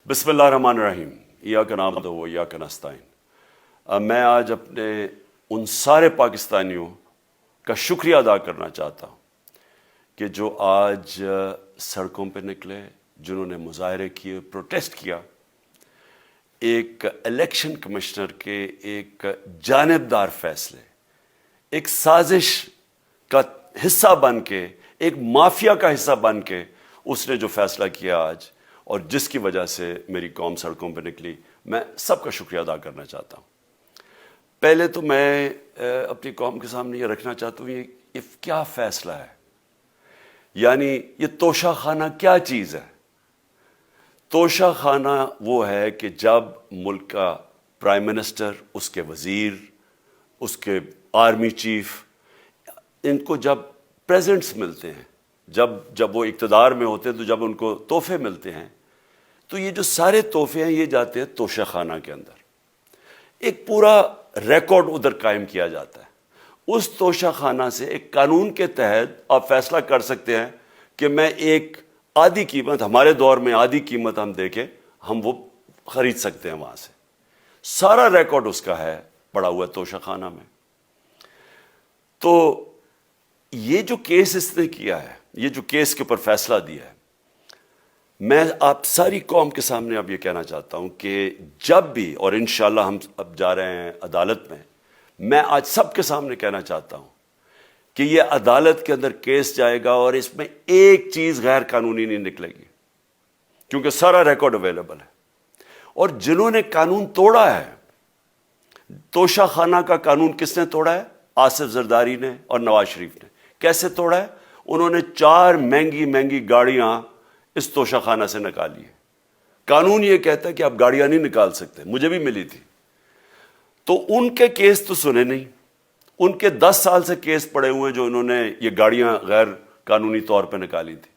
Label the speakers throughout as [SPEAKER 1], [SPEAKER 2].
[SPEAKER 1] بسم اللہ الرحمن الرحیم، ایاک نعبد و ایاک نستعین۔ میں آج اپنے ان سارے پاکستانیوں کا شکریہ ادا کرنا چاہتا ہوں کہ جو آج سڑکوں پہ نکلے، جنہوں نے مظاہرے کیے، پروٹیسٹ کیا، ایک الیکشن کمشنر کے ایک جانبدار فیصلے، ایک سازش کا حصہ بن کے، ایک مافیا کا حصہ بن کے اس نے جو فیصلہ کیا آج، اور جس کی وجہ سے میری قوم سڑکوں پہ نکلی، میں سب کا شکریہ ادا کرنا چاہتا ہوں۔ پہلے تو میں اپنی قوم کے سامنے یہ رکھنا چاہتا ہوں، یہ کیا فیصلہ ہے، یعنی یہ توشہ خانہ کیا چیز ہے؟ توشہ خانہ وہ ہے کہ جب ملک کا پرائم منسٹر، اس کے وزیر، اس کے آرمی چیف، ان کو جب پریزنٹس ملتے ہیں، جب وہ اقتدار میں ہوتے ہیں، تو جب ان کو تحفے ملتے ہیں، تو یہ جو سارے تحفے ہیں یہ جاتے ہیں توشہ خانہ کے اندر۔ ایک پورا ریکارڈ ادھر قائم کیا جاتا ہے۔ اس توشہ خانہ سے ایک قانون کے تحت آپ فیصلہ کر سکتے ہیں کہ میں ایک آدھی قیمت، ہمارے دور میں آدھی قیمت ہم دے کے ہم وہ خرید سکتے ہیں وہاں سے۔ سارا ریکارڈ اس کا ہے پڑا ہوا توشہ خانہ میں۔ تو یہ جو کیس اس نے کیا ہے، یہ جو کیس کے اوپر فیصلہ دیا ہے، میں آپ ساری قوم کے سامنے اب یہ کہنا چاہتا ہوں کہ جب بھی، اور انشاءاللہ ہم اب جا رہے ہیں عدالت میں آج سب کے سامنے کہنا چاہتا ہوں کہ یہ عدالت کے اندر کیس جائے گا اور اس میں ایک چیز غیر قانونی نہیں نکلے گی، کیونکہ سارا ریکارڈ اویلیبل ہے۔ اور جنہوں نے قانون توڑا ہے، توشہ خانہ کا قانون کس نے توڑا ہے؟ آصف زرداری نے اور نواز شریف نے۔ کیسے توڑا ہے؟ انہوں نے 4 مہنگی گاڑیاں اس توشہ خانہ سے نکالی ہے۔ قانون یہ کہتا ہے کہ آپ گاڑیاں نہیں نکال سکتے، مجھے بھی ملی تھی۔ تو ان کے کیس تو سنے نہیں، ان کے 10 سال سے کیس پڑے ہوئے جو انہوں نے یہ گاڑیاں غیر قانونی طور پہ نکالی تھی۔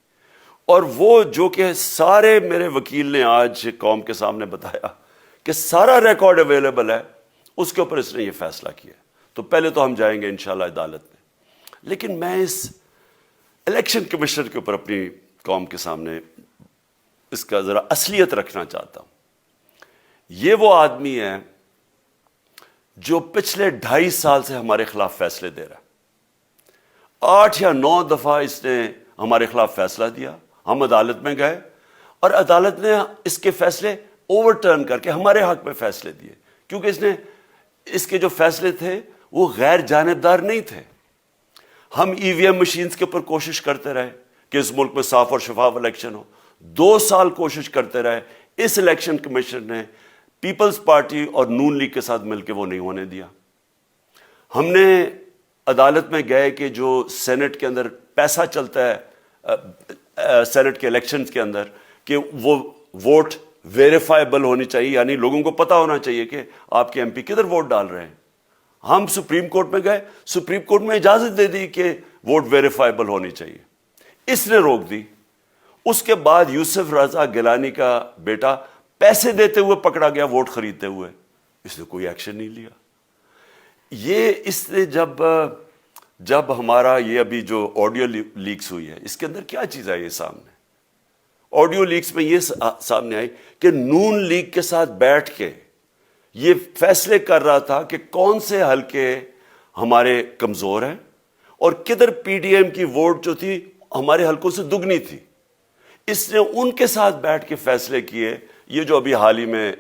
[SPEAKER 1] اور وہ جو کہ سارے میرے وکیل نے آج قوم کے سامنے بتایا کہ سارا ریکارڈ اویلیبل ہے، اس کے اوپر اس نے یہ فیصلہ کیا۔ تو پہلے تو ہم جائیں گے انشاءاللہ عدالت میں، لیکن میں اس الیکشن کمشنر کے اوپر اپنی قوم کے سامنے اس کا ذرا اصلیت رکھنا چاہتا ہوں۔ یہ وہ آدمی ہے جو پچھلے 2.5 سال سے ہمارے خلاف فیصلے دے رہا ہے۔ 8 یا 9 دفعہ اس نے ہمارے خلاف فیصلہ دیا، ہم عدالت میں گئے اور عدالت نے اس کے فیصلے اوور ٹرن کر کے ہمارے حق میں فیصلے دیے، کیونکہ اس کے جو فیصلے تھے وہ غیر جانبدار نہیں تھے۔ ہم EVM مشینز کے اوپر کوشش کرتے رہے کہ اس ملک میں صاف اور شفاف الیکشن ہو، 2 سال کوشش کرتے رہے۔ اس الیکشن کمیشن نے پیپلز پارٹی اور نون لیگ کے ساتھ مل کے وہ نہیں ہونے دیا۔ ہم نے عدالت میں گئے کہ جو سینٹ کے اندر پیسہ چلتا ہے، سینٹ کے الیکشنز کے اندر، کہ وہ ووٹ ویریفائبل ہونی چاہیے، یعنی لوگوں کو پتہ ہونا چاہیے کہ آپ کے MP کدھر ووٹ ڈال رہے ہیں۔ ہم سپریم کورٹ میں گئے، سپریم کورٹ میں اجازت دے دی کہ ووٹ ویریفائبل ہونی چاہیے، اس نے روک دی۔ اس کے بعد یوسف رضا گیلانی کا بیٹا پیسے دیتے ہوئے پکڑا گیا ووٹ خریدتے ہوئے، اس نے کوئی ایکشن نہیں لیا۔ یہ اس نے جب ہمارا یہ ابھی جو آڈیو لیکس ہوئی ہے، اس کے اندر کیا چیز آئی ہے سامنے؟ آڈیو لیکس میں یہ سامنے آئی کہ نون لیگ کے ساتھ بیٹھ کے یہ فیصلے کر رہا تھا کہ کون سے حلقے ہمارے کمزور ہیں اور کدھر PDM کی ووٹ جو تھی ہمارے حلقوں سے دگنی تھی۔ اس نے ان کے ساتھ بیٹھ کے فیصلے کیے۔ یہ جو ابھی حال ہی میں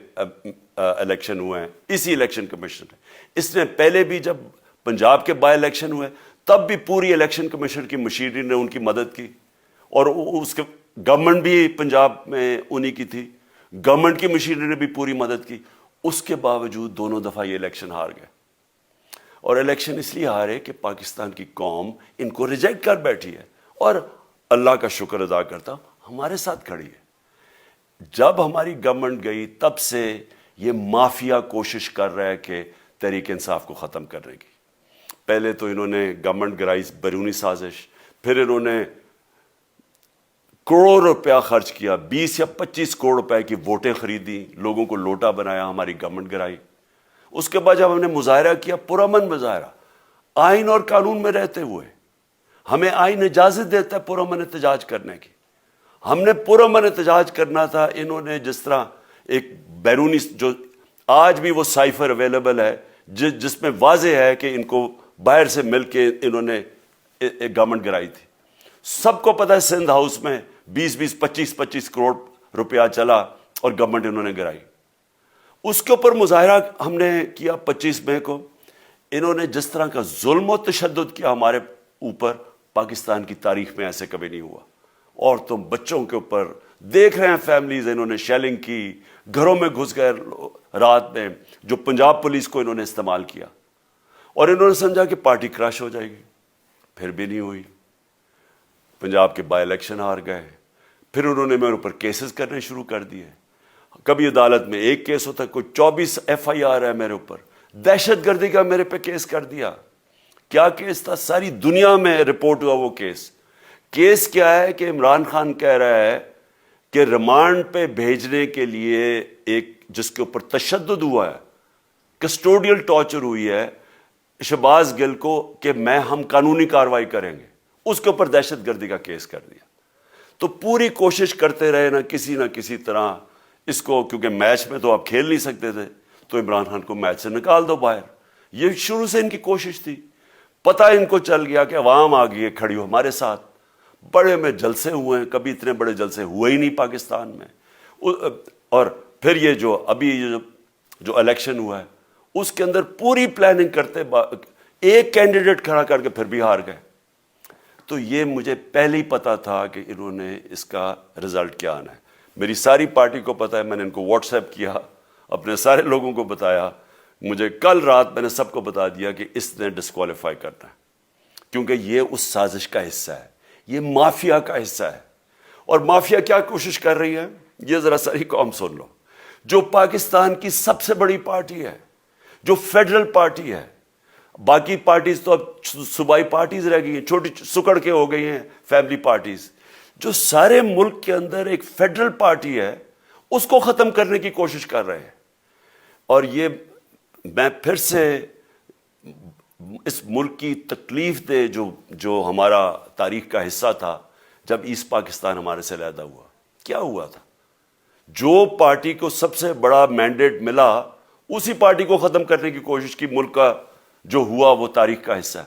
[SPEAKER 1] الیکشن ہوئے ہیں، اسی الیکشن کمیشن نے، اس نے پہلے بھی جب پنجاب کے بائی الیکشن ہوئے تب بھی پوری الیکشن کمیشن کی مشینری نے ان کی مدد کی، اور اس کے گورنمنٹ بھی پنجاب میں انہی کی تھی، گورنمنٹ کی مشینری نے بھی پوری مدد کی۔ اس کے باوجود دونوں دفعہ یہ الیکشن ہار گئے، اور الیکشن اس لیے ہارے کہ پاکستان کی قوم ان کو ریجیکٹ کر بیٹھی ہے، اور اللہ کا شکر ادا کرتا ہوں ہمارے ساتھ کھڑی ہے۔ جب ہماری گورنمنٹ گئی تب سے یہ مافیا کوشش کر رہا ہے کہ تحریک انصاف کو ختم کرنے کی۔ پہلے تو انہوں نے گورنمنٹ گرائی بیرونی سازش، پھر انہوں نے کروڑ روپیہ خرچ کیا، 20 یا 25 کروڑ روپے کی ووٹیں خریدی، لوگوں کو لوٹا بنایا، ہماری گورنمنٹ گرائی۔ اس کے بعد جب ہم نے مظاہرہ کیا، پرامن مظاہرہ، آئین اور قانون میں رہتے ہوئے، ہمیں آئین اجازت دیتا ہے پرامن احتجاج کرنے کی، ہم نے پرامن احتجاج کرنا تھا. انہوں نے جس طرح ایک بیرونی جو آج بھی وہ سائفر اویلیبل ہے جس میں واضح ہے کہ ان کو باہر سے مل کے انہوں نے ایک گورنمنٹ گرائی تھی. سب کو پتہ ہے سندھ ہاؤس میں 20 25 کروڑ روپیہ چلا اور گورنمنٹ انہوں نے گرائی. اس کے اوپر مظاہرہ ہم نے کیا 25 مئی کو. انہوں نے جس طرح کا ظلم و تشدد کیا ہمارے اوپر, پاکستان کی تاریخ میں ایسے کبھی نہیں ہوا. عورتوں بچوں کے اوپر دیکھ رہے ہیں فیملیز, انہوں نے شیلنگ کی, گھروں میں گھس گئے رات میں, جو پنجاب پولیس کو انہوں نے استعمال کیا, اور انہوں نے سمجھا کہ پارٹی کراش ہو جائے گی. پھر بھی نہیں ہوئی. پنجاب کے بائی الیکشن ہار گئے. پھر انہوں نے میرے اوپر کیسز کرنے شروع کر دیے. کبھی عدالت میں ایک کیس ہوتا ہے, کوئی 24 FIR ہے میرے اوپر. دہشت گردی کا میرے پہ کیس کر دیا. کیا کیس تھا؟ ساری دنیا میں رپورٹ ہوا وہ کیس. کیس کیا ہے کہ عمران خان کہہ رہا ہے کہ ریمانڈ پہ بھیجنے کے لیے ایک جس کے اوپر تشدد ہوا ہے, کسٹوڈیل ٹارچر ہوئی ہے شہباز گل کو, کہ ہم قانونی کارروائی کریں گے, اس کے اوپر دہشت گردی کا کیس کر دیا. تو پوری کوشش کرتے رہے نہ کسی طرح اس کو, کیونکہ میچ میں تو آپ کھیل نہیں سکتے تھے, تو عمران خان کو میچ سے نکال دو باہر. یہ شروع سے ان کی کوشش تھی. پتہ ان کو چل گیا کہ عوام آ گئی ہے کھڑی ہو ہمارے ساتھ. بڑے میں جلسے ہوئے ہیں, کبھی اتنے بڑے جلسے ہوئے ہی نہیں پاکستان میں. اور پھر یہ جو ابھی جو الیکشن ہوا ہے اس کے اندر پوری پلاننگ کرتے ایک کینڈیڈیٹ کھڑا کر کے پھر بھی ہار گئے. تو یہ مجھے پہلے ہی پتا تھا کہ انہوں نے اس کا رزلٹ کیا آنا ہے. میری ساری پارٹی کو پتا ہے, میں نے ان کو واٹس ایپ کیا, اپنے سارے لوگوں کو بتایا. مجھے کل رات میں نے سب کو بتا دیا کہ اس نے ڈسکوالیفائی کرنا ہے, کیونکہ یہ اس سازش کا حصہ ہے, یہ مافیا کا حصہ ہے. اور مافیا کیا کوشش کر رہی ہے, یہ ذرا ساری قوم سن لو. جو پاکستان کی سب سے بڑی پارٹی ہے, جو فیڈرل پارٹی ہے, باقی پارٹیز تو اب صوبائی پارٹیز رہ گئی ہیں, چھوٹی سکڑ کے ہو گئی ہیں فیملی پارٹیز. جو سارے ملک کے اندر ایک فیڈرل پارٹی ہے, اس کو ختم کرنے کی کوشش کر رہے ہیں. اور یہ میں پھر سے اس ملک کی تکلیف دے جو ہمارا تاریخ کا حصہ تھا, جب ایسٹ پاکستان ہمارے سے علیحدہ ہوا, کیا ہوا تھا؟ جو پارٹی کو سب سے بڑا مینڈیٹ ملا اسی پارٹی کو ختم کرنے کی کوشش کی. ملک کا جو ہوا وہ تاریخ کا حصہ ہے.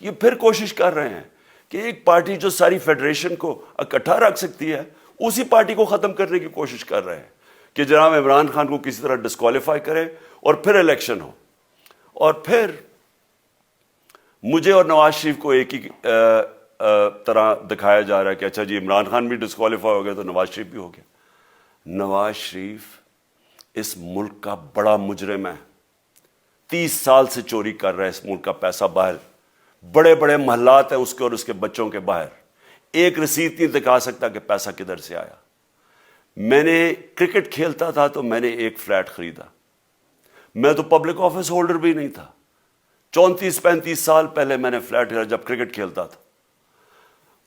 [SPEAKER 1] یہ پھر کوشش کر رہے ہیں کہ ایک پارٹی جو ساری فیڈریشن کو اکٹھا رکھ سکتی ہے, اسی پارٹی کو ختم کرنے کی کوشش کر رہے ہیں کہ جناب عمران خان کو کسی طرح ڈسکوالیفائی کرے اور پھر الیکشن ہو. اور پھر مجھے اور نواز شریف کو ایک ہی طرح دکھایا جا رہا ہے کہ اچھا جی عمران خان بھی ڈسکوالیفائی ہو گیا تو نواز شریف بھی ہو گیا. نواز شریف اس ملک کا بڑا مجرم ہے. 30 سال سے چوری کر رہا ہے اس ملک کا پیسہ باہر. بڑے بڑے محلات ہیں اس کے اور اس کے بچوں کے باہر. ایک رسید نہیں دکھا سکتا کہ پیسہ کدھر سے آیا. میں نے کرکٹ کھیلتا تھا تو میں نے ایک فلیٹ خریدا. میں تو پبلک آفس ہولڈر بھی نہیں تھا. 34-35 سال پہلے میں نے فلیٹ خریدا جب کرکٹ کھیلتا تھا.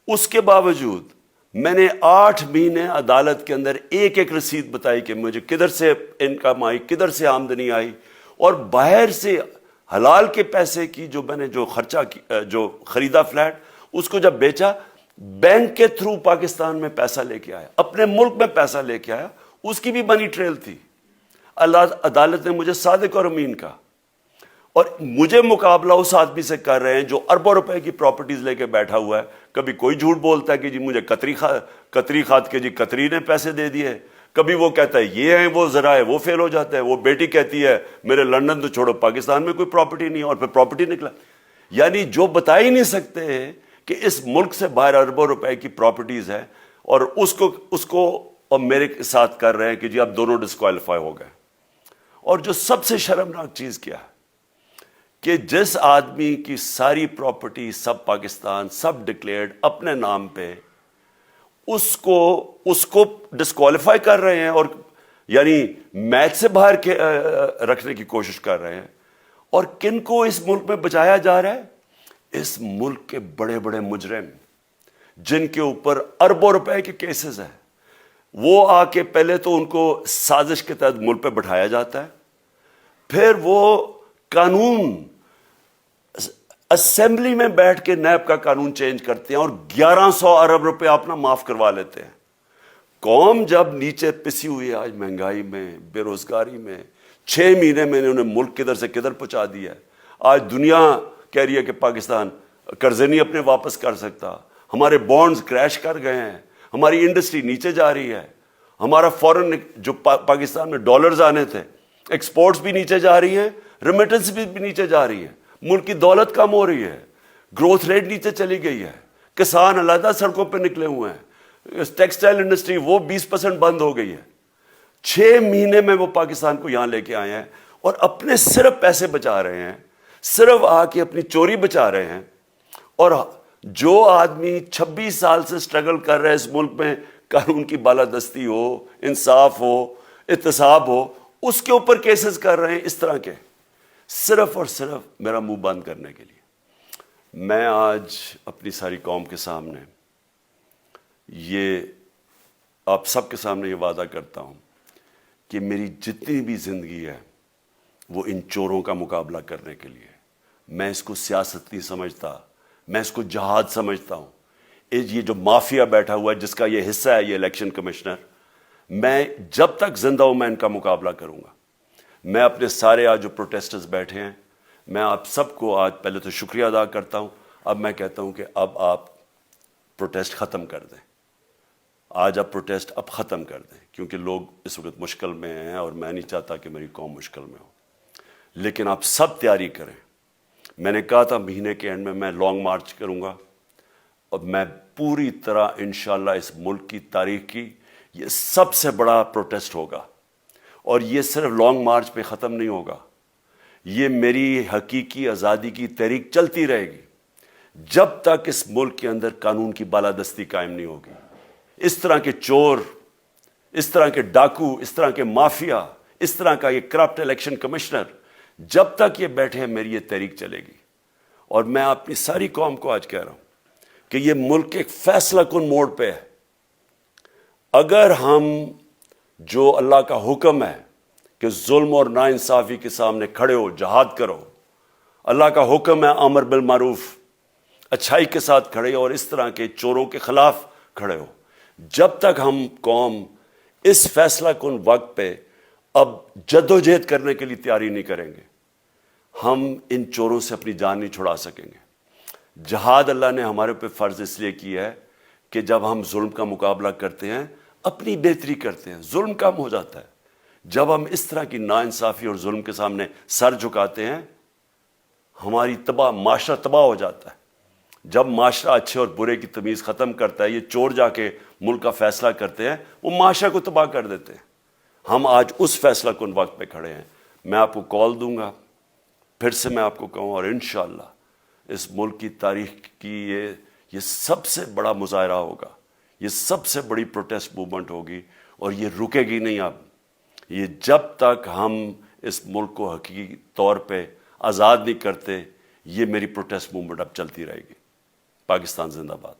[SPEAKER 1] اس کے باوجود میں نے 8 مہینے عدالت کے اندر ایک رسید بتائی کہ مجھے کدھر سے انکم آئی, کدھر سے آمدنی آئی, اور باہر سے حلال کے پیسے کی جو میں نے جو خریدا فلیٹ, اس کو جب بیچا بینک کے تھرو پاکستان میں پیسہ لے کے آیا, اپنے ملک میں پیسہ لے کے آیا. اس کی بھی منی ٹریل تھی. عدالت نے مجھے صادق اور امین کہا, اور مجھے مقابلہ اس آدمی سے کر رہے ہیں جو اربوں روپے کی پراپرٹیز لے کے بیٹھا ہوا ہے. کبھی کوئی جھوٹ بولتا ہے کہ جی مجھے قطری خات کے جی قطری نے پیسے دے دیے, کبھی وہ کہتا ہے یہ ہیں وہ ذرائع, وہ فیل ہو جاتا ہے. وہ بیٹی کہتی ہے میرے لندن تو چھوڑو پاکستان میں کوئی پراپرٹی نہیں, اور پھر پراپرٹی نکلا. یعنی جو بتا ہی نہیں سکتے کہ اس ملک سے باہر اربوں روپے کی پراپرٹیز ہے, اور اس کو اور میرے ساتھ کر رہے ہیں کہ جی اب دونوں ڈسکوالیفائی ہو گئے. اور جو سب سے شرمناک چیز کیا ہے کہ جس آدمی کی ساری پراپرٹی سب پاکستان سب ڈکلیئرڈ اپنے نام پہ, اس کو ڈسکوالیفائی کر رہے ہیں, اور یعنی میچ سے باہر رکھنے کی کوشش کر رہے ہیں. اور کن کو اس ملک میں بچایا جا رہا ہے؟ اس ملک کے بڑے بڑے مجرم جن کے اوپر اربوں روپے کے کیسز ہیں, وہ آ کے پہلے تو ان کو سازش کے تحت ملک پہ بٹھایا جاتا ہے, پھر وہ قانون اسمبلی میں بیٹھ کے نیب کا قانون چینج کرتے ہیں اور 1100 ارب روپے اپنا معاف کروا لیتے ہیں. قوم جب نیچے پسی ہوئی ہے آج مہنگائی میں، بے روزگاری میں، 6 مہینے میں انہوں نے ملک کدھر سے کدھر پہنچا دیا ہے. آج دنیا کہہ رہی ہے کہ پاکستان قرضے نہیں اپنے واپس کر سکتا، ہمارے بانڈز کریش کر گئے ہیں، ہماری انڈسٹری نیچے جا رہی ہے، ہمارا فورن جو پاکستان میں ڈالرز آنے تھے ایکسپورٹس بھی نیچے جا رہی ہیں، ریمیٹنس بھی نیچے جا رہی ہے، ملک کی دولت کم ہو رہی ہے، گروتھ ریٹ نیچے چلی گئی ہے، کسان علیحدہ سڑکوں پہ نکلے ہوئے ہیں، ٹیکسٹائل انڈسٹری وہ 20% بند ہو گئی ہے. 6 مہینے میں وہ پاکستان کو یہاں لے کے آئے ہیں اور اپنے صرف پیسے بچا رہے ہیں، صرف آ کے اپنی چوری بچا رہے ہیں. اور جو آدمی 26 سال سے سٹرگل کر رہے ہیں اس ملک میں، قانون کی بالادستی ہو، انصاف ہو، احتساب ہو، اس کے اوپر کیسز کر رہے ہیں اس طرح کے، صرف اور صرف میرا منہ بند کرنے کے لیے. میں آج اپنی ساری قوم کے سامنے یہ آپ سب کے سامنے یہ وعدہ کرتا ہوں کہ میری جتنی بھی زندگی ہے وہ ان چوروں کا مقابلہ کرنے کے لیے. میں اس کو سیاست نہیں سمجھتا، میں اس کو جہاد سمجھتا ہوں. یہ جو مافیا بیٹھا ہوا ہے جس کا یہ حصہ ہے یہ الیکشن کمشنر، میں جب تک زندہ ہوں میں ان کا مقابلہ کروں گا. میں اپنے سارے آج جو پروٹیسٹرز بیٹھے ہیں، میں آپ سب کو آج پہلے تو شکریہ ادا کرتا ہوں. اب میں کہتا ہوں کہ اب آپ پروٹیسٹ ختم کر دیں. آج آپ پروٹیسٹ اب ختم کر دیں، کیونکہ لوگ اس وقت مشکل میں ہیں اور میں نہیں چاہتا کہ میری قوم مشکل میں ہو. لیکن آپ سب تیاری کریں. میں نے کہا تھا مہینے کے اینڈ میں لانگ مارچ کروں گا، اور میں پوری طرح انشاءاللہ اس ملک کی تاریخ کی یہ سب سے بڑا پروٹیسٹ ہوگا. اور یہ صرف لانگ مارچ پہ ختم نہیں ہوگا، یہ میری حقیقی آزادی کی تحریک چلتی رہے گی جب تک اس ملک کے اندر قانون کی بالادستی قائم نہیں ہوگی. اس طرح کے چور، اس طرح کے ڈاکو، اس طرح کے مافیا، اس طرح کا یہ کرپٹ الیکشن کمشنر، جب تک یہ بیٹھے ہیں میری یہ تحریک چلے گی. اور میں اپنی ساری قوم کو آج کہہ رہا ہوں کہ یہ ملک ایک فیصلہ کن موڑ پہ ہے. اگر ہم جو اللہ کا حکم ہے کہ ظلم اور ناانصافی کے سامنے کھڑے ہو، جہاد کرو، اللہ کا حکم ہے امر بالمعروف، اچھائی کے ساتھ کھڑے ہو اور اس طرح کے چوروں کے خلاف کھڑے ہو، جب تک ہم قوم اس فیصلہ کن وقت پہ اب جدوجہد کرنے کے لیے تیاری نہیں کریں گے، ہم ان چوروں سے اپنی جان نہیں چھڑا سکیں گے. جہاد اللہ نے ہمارے پہ فرض اس لیے کیا ہے کہ جب ہم ظلم کا مقابلہ کرتے ہیں اپنی بہتری کرتے ہیں، ظلم کم ہو جاتا ہے. جب ہم اس طرح کی ناانصافی اور ظلم کے سامنے سر جھکاتے ہیں ہماری معاشرہ تباہ ہو جاتا ہے. جب معاشرہ اچھے اور برے کی تمیز ختم کرتا ہے، یہ چور جا کے ملک کا فیصلہ کرتے ہیں، وہ معاشرہ کو تباہ کر دیتے ہیں. ہم آج اس فیصلہ کن وقت پہ کھڑے ہیں. میں آپ کو کال دوں گا، پھر سے میں آپ کو کہوں، اور انشاءاللہ اس ملک کی تاریخ کی یہ سب سے بڑا مظاہرہ ہوگا، یہ سب سے بڑی پروٹیسٹ موومنٹ ہوگی، اور یہ رکے گی نہیں. اب یہ جب تک ہم اس ملک کو حقیقی طور پہ آزاد نہیں کرتے، یہ میری پروٹیسٹ موومنٹ اب چلتی رہے گی. پاکستان زندہ باد.